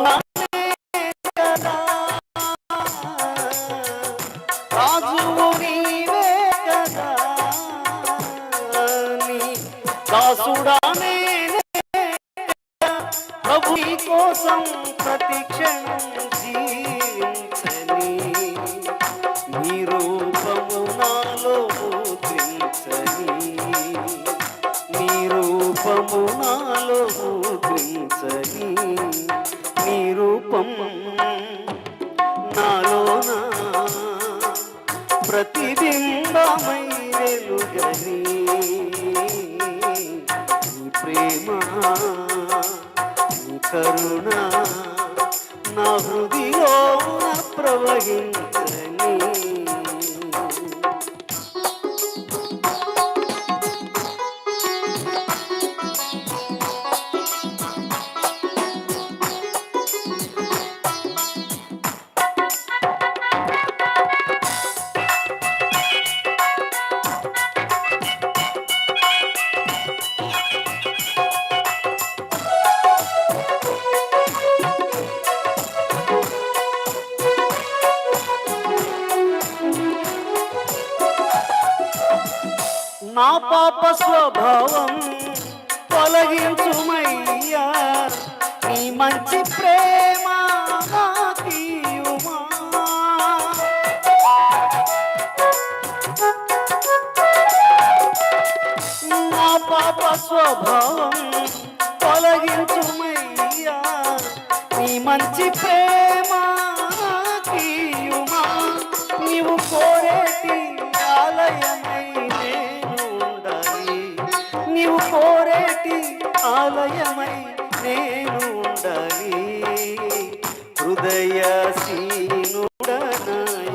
దాసుడే కదా, రాజువు నీవే కదా, నీ దాసుడా ప్రభు నీ కోసం ప్రతి క్షణం జీవించని, నీ రూపము నాలో ముద్రించని, నీ రూపము నాలో ముద్రించని, నీ రూపం నాలోనా ప్రతిబింబమై వెలుగని, నీ ప్రేమ నీ కరుణ నా హృదయంలోన ప్రవహించని. నా పాప స్వభావం తొలగించుమయ్యా, నీ మంచి ప్రేమ నాకియుమా. నా పాప స్వభావం తొలగించుమయ్యా, నీ మంచి ప్రేమ నాకియుమా. నీవు కోరేటి ఆలయమై నీవు కోరేటి ఆలయమై నేను ఉండాలి, హృదయశీనుడనా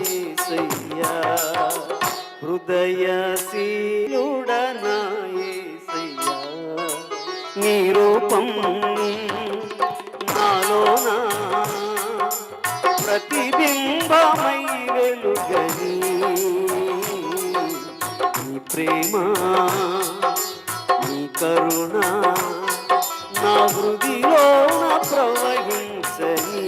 యేసయ్యా, హృదయశీనుడనా యేసయ్యా. నీ రూపం నాలోనా ప్రతిబింబమై వెలుగని, నీ ప్రేమ నీ కరుణ నా హృదయంలోన ప్రవహించని.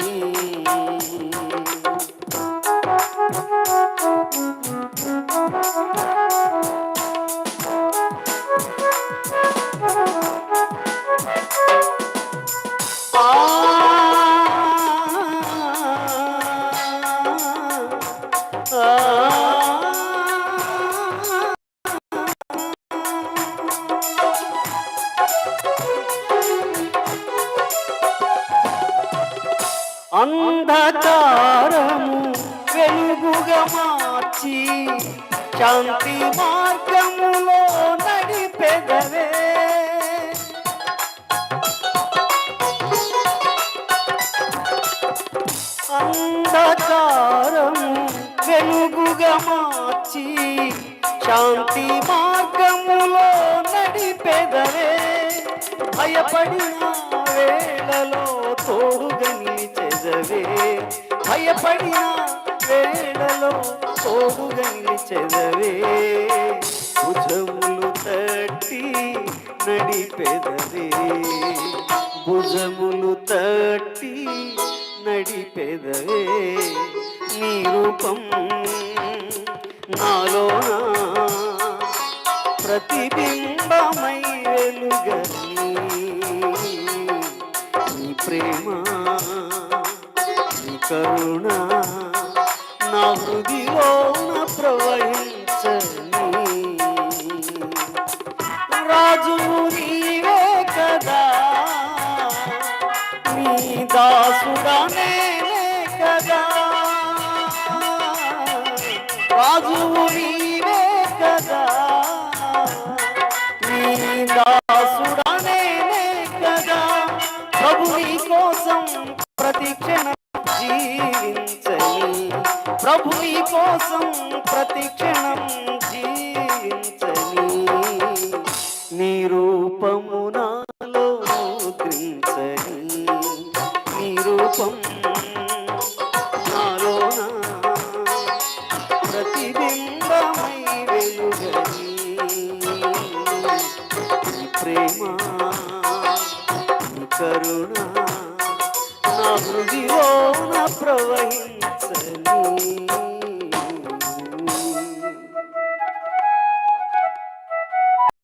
అంధకారము వెలుగుగా మార్చి శాంతి మార్గములో నడిపెదవే, అంధకారము వెలుగుగా మార్చి శాంతి మార్గములో నడిపెదవే. భయపడిన వేళలో తోడుగా నిలిచెదవే, భయపడిన వేళలో తోడుగా నిలిచెదవే. భుజములు తట్టి నడిపెదవే, భుజములు తట్టి నడిపెదవే. నీ రూపం నాలోనా ప్రతిబింబమై వెలుగని, నీ ప్రేమ నీ కరుణ నా హృదయంలోన ప్రవహించని. రాజు నీవే కదా, నీ దాసుడా నేనే కదా, రాజువు నీవే కదా, నీ దాసుడా నేనే కదా. ప్రభు నీ కోసం ప్రతి క్షణం జీవించని, ప్రభు నీ కోసం ప్రతి క్షణం జీవించని, నీ రూపము నాలో ముద్రించని, నీ రూపం నాలోనా ప్రతిబింబమై వెలుగని, నీ ప్రేమ నీ కరుణ హృదిలోన ప్రవహించు